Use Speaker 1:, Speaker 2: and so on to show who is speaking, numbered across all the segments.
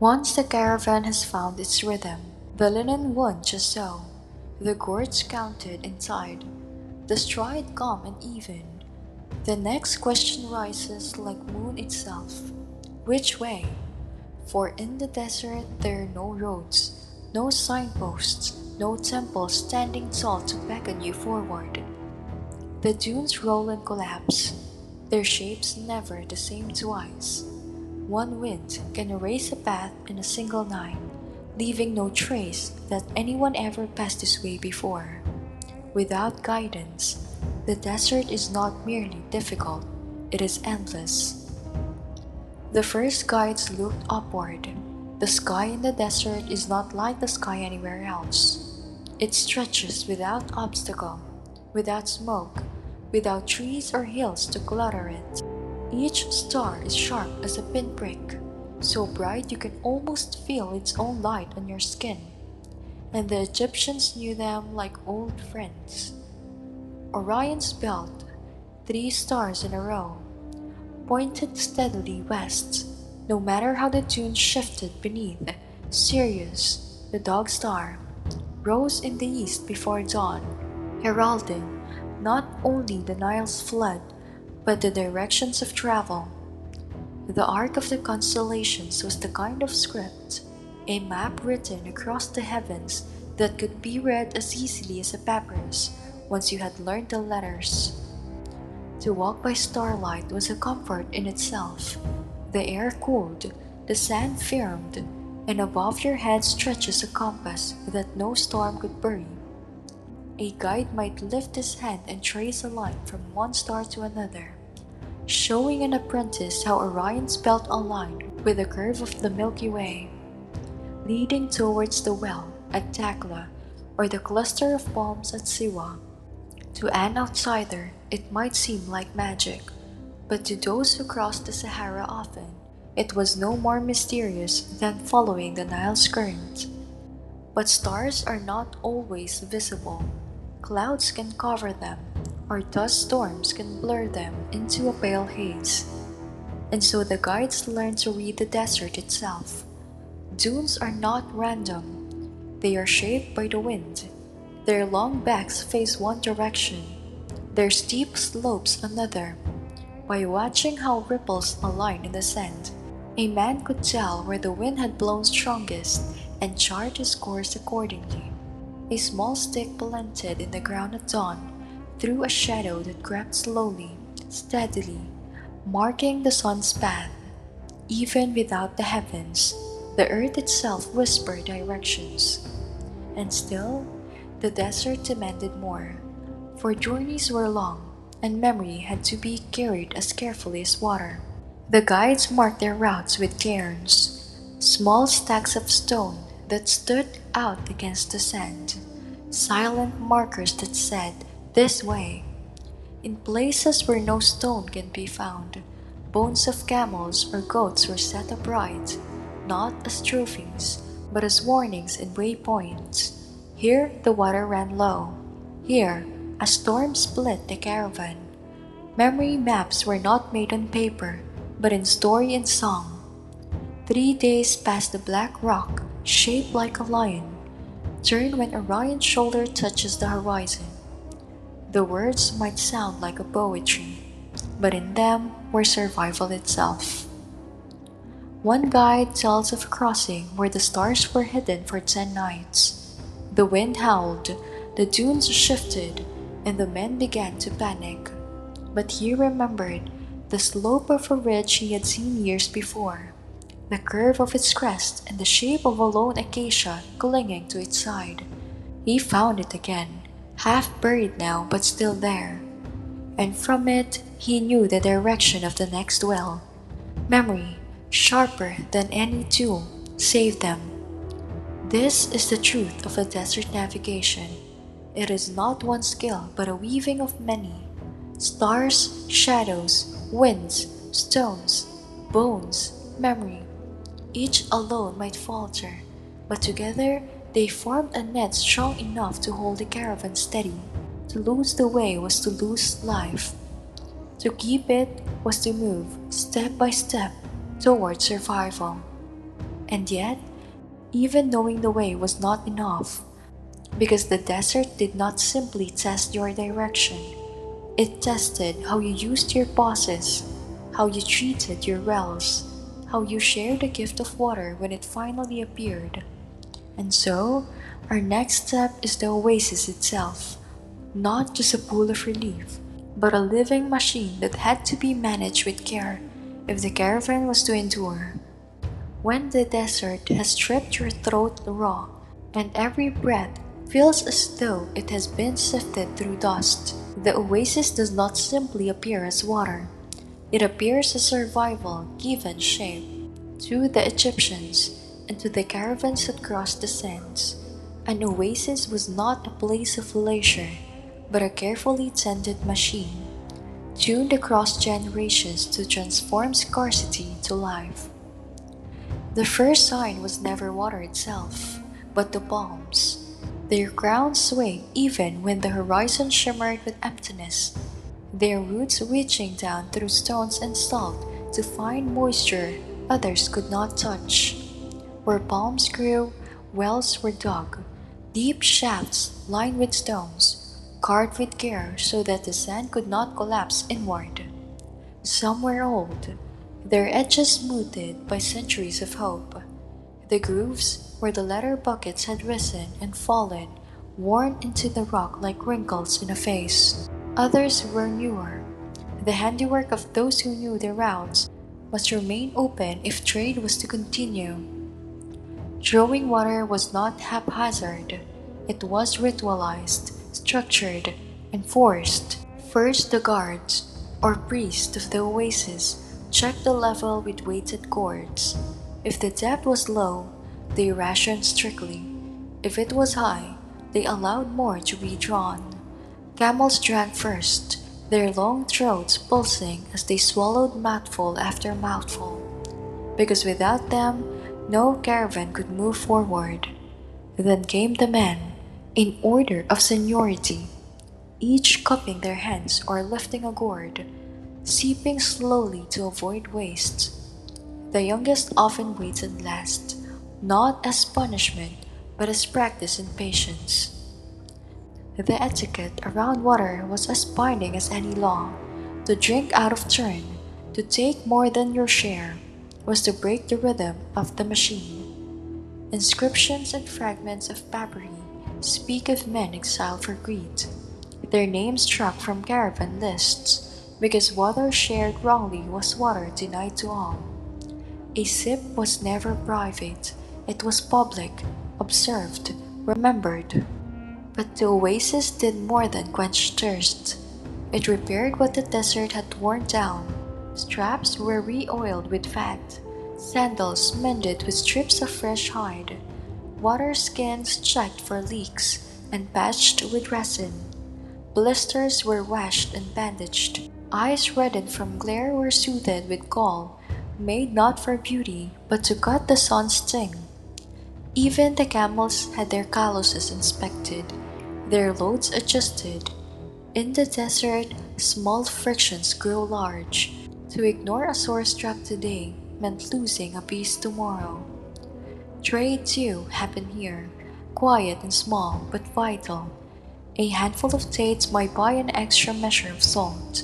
Speaker 1: Once the caravan has found its rhythm, the linen won just so. The chords counted and tied, the stride calm and even. The next question rises like moon itself. Which way? For in the desert there are no roads, no signposts, no temples standing tall to beckon you forward. The dunes roll and collapse, their shapes never the same twice. One wind can erase a path in a single night, leaving no trace that anyone ever passed this way before. Without guidance, the desert is not merely difficult, it is endless. The first guides looked upward. The sky in the desert is not like the sky anywhere else. It stretches without obstacle, without smoke, without trees or hills to clutter it. Each star is sharp as a pinprick, so bright you can almost feel its own light on your skin. And the Egyptians knew them like old friends. Orion's belt, 3 stars in a row, pointed steadily west, no matter how the dunes shifted beneath. Sirius, the dog star, rose in the east before dawn, heralding not only the Nile's flood, but the directions of travel. The arc of the constellations was the kind of script, a map written across the heavens that could be read as easily as a papyrus once you had learned the letters. To walk by starlight was a comfort in itself. The air cooled, the sand firmed, and above your head stretches a compass that no storm could bury. A guide might lift his hand and trace a line from one star to another, showing an apprentice how Orion's belt aligned with the curve of the Milky Way, leading towards the well at Takla or the cluster of palms at Siwa. To an outsider, it might seem like magic, but to those who crossed the Sahara often, it was no more mysterious than following the Nile's current. But stars are not always visible. Clouds can cover them, or dust storms can blur them into a pale haze. And so the guides learn to read the desert itself. Dunes are not random. They are shaped by the wind. Their long backs face one direction, their steep slopes another. By watching how ripples align in the sand, a man could tell where the wind had blown strongest and chart his course accordingly. A small stick planted in the ground at dawn threw a shadow that crept slowly, steadily, marking the sun's path. Even without the heavens, the earth itself whispered directions. And still, the desert demanded more, for journeys were long, and memory had to be carried as carefully as water. The guides marked their routes with cairns, small stacks of stone that stood out against the sand, silent markers that said, "This way." In places where no stone can be found, bones of camels or goats were set upright, not as trophies, but as warnings and waypoints. Here the water ran low. Here a storm split the caravan. Memory maps were not made on paper, but in story and song. 3 days past the black rock, shaped like a lion, turn when Orion's shoulder touches the horizon. The words might sound like a poetry, but in them were survival itself. One guide tells of a crossing where the stars were hidden for 10 nights. The wind howled, the dunes shifted, and the men began to panic. But he remembered the slope of a ridge he had seen years before, the curve of its crest and the shape of a lone acacia clinging to its side. He found it again, half buried now but still there. And from it he knew the direction of the next well. Memory, sharper than any tool, saved them. This is the truth of a desert navigation. It is not one skill, but a weaving of many. Stars, shadows, winds, stones, bones, memory. Each alone might falter, but together they formed a net strong enough to hold the caravan steady. To lose the way was to lose life. To keep it was to move, step by step, toward survival. And yet, even knowing the way was not enough, because the desert did not simply test your direction. It tested how you used your pauses, how you treated your wells, how you shared the gift of water when it finally appeared. And so, our next step is the oasis itself, not just a pool of relief, but a living machine that had to be managed with care if the caravan was to endure. When the desert has stripped your throat raw, and every breath feels as though it has been sifted through dust, the oasis does not simply appear as water. It appears as survival given shape. To the Egyptians and to the caravans that crossed the sands, an oasis was not a place of leisure, but a carefully tended machine, tuned across generations to transform scarcity to life. The first sign was never water itself, but the palms. Their crowns swayed even when the horizon shimmered with emptiness, their roots reaching down through stones and salt to find moisture others could not touch. Where palms grew, wells were dug, deep shafts lined with stones, carved with care so that the sand could not collapse inward. Some were old, their edges smoothed by centuries of hope. The grooves where the letter buckets had risen and fallen, worn into the rock like wrinkles in a face. Others were newer, the handiwork of those who knew their routes must remain open if trade was to continue. Drawing water was not haphazard, it was ritualized, structured, enforced. First, the guards, or priests of the oasis, checked the level with weighted cords. If the depth was low, they rationed strictly. If it was high, they allowed more to be drawn. Camels drank first, their long throats pulsing as they swallowed mouthful after mouthful, because without them, no caravan could move forward. Then came the men, in order of seniority, each cupping their hands or lifting a gourd, sipping slowly to avoid waste. The youngest often waited last, not as punishment, but as practice in patience. The etiquette around water was as binding as any law. To drink out of turn, to take more than your share, was to break the rhythm of the machine. Inscriptions and fragments of papyri speak of men exiled for greed, their names struck from caravan lists, because water shared wrongly was water denied to all. A sip was never private, it was public, observed, remembered. But the oasis did more than quench thirst. It repaired what the desert had worn down. Straps were re-oiled with fat, sandals mended with strips of fresh hide, water skins checked for leaks and patched with resin. Blisters were washed and bandaged. Eyes reddened from glare were soothed with gall, made not for beauty, but to cut the sun's sting. Even the camels had their calluses inspected, their loads adjusted. In the desert, small frictions grow large. To ignore a sore strap today meant losing a piece tomorrow. Trade, too, happened here, quiet and small, but vital. A handful of dates might buy an extra measure of salt.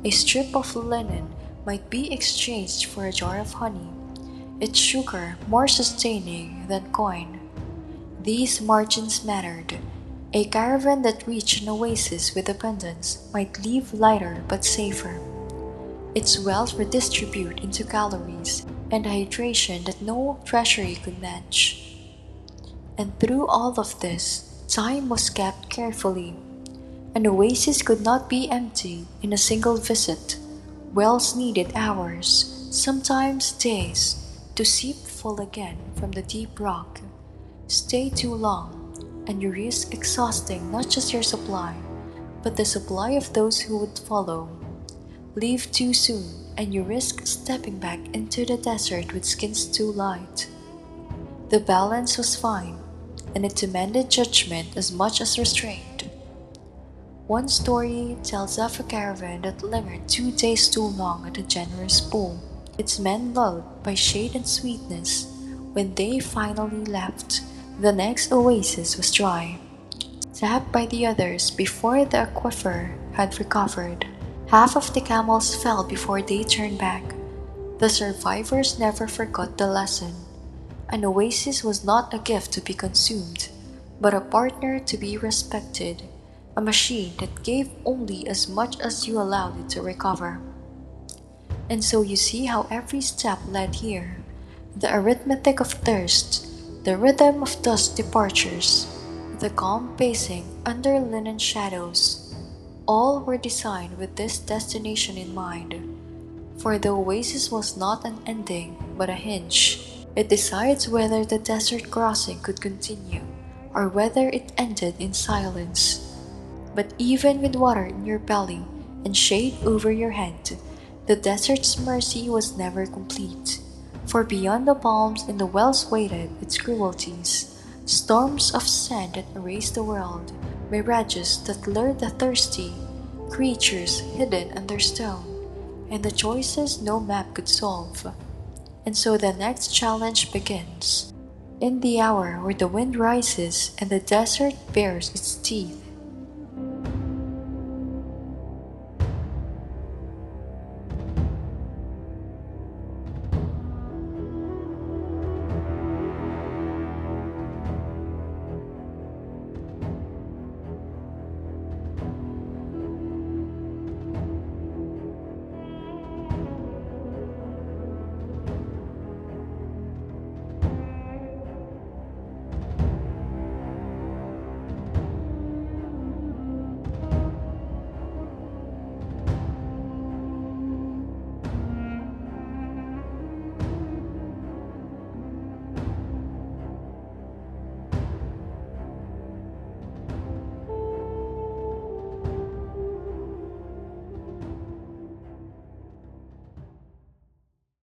Speaker 1: A strip of linen might be exchanged for a jar of honey, its sugar more sustaining than coin. These margins mattered. A caravan that reached an oasis with abundance might leave lighter but safer. Its wealth redistribute into calories and hydration that no treasury could match. And through all of this, time was kept carefully. An oasis could not be emptied in a single visit. Wells needed hours, sometimes days, to seep full again from the deep rock. Stay too long, and you risk exhausting not just your supply, but the supply of those who would follow. Leave too soon, and you risk stepping back into the desert with skins too light. The balance was fine, and it demanded judgment as much as restraint. One story tells of a caravan that lingered 2 days too long at a generous pool, its men lulled by shade and sweetness. When they finally left, the next oasis was dry, tapped by the others before the aquifer had recovered. Half of the camels fell before they turned back. The survivors never forgot the lesson. An oasis was not a gift to be consumed, but a partner to be respected, a machine that gave only as much as you allowed it to recover. And so you see how every step led here. The arithmetic of thirst, the rhythm of dust departures, the calm pacing under linen shadows, all were designed with this destination in mind. For the oasis was not an ending, but a hinge. It decides whether the desert crossing could continue, or whether it ended in silence. But even with water in your belly and shade over your head, the desert's mercy was never complete. For beyond the palms and the wells waited its cruelties, storms of sand that erased the world, mirages that lured the thirsty, creatures hidden under stone, and the choices no map could solve. And so the next challenge begins. In the hour where the wind rises and the desert bares its teeth,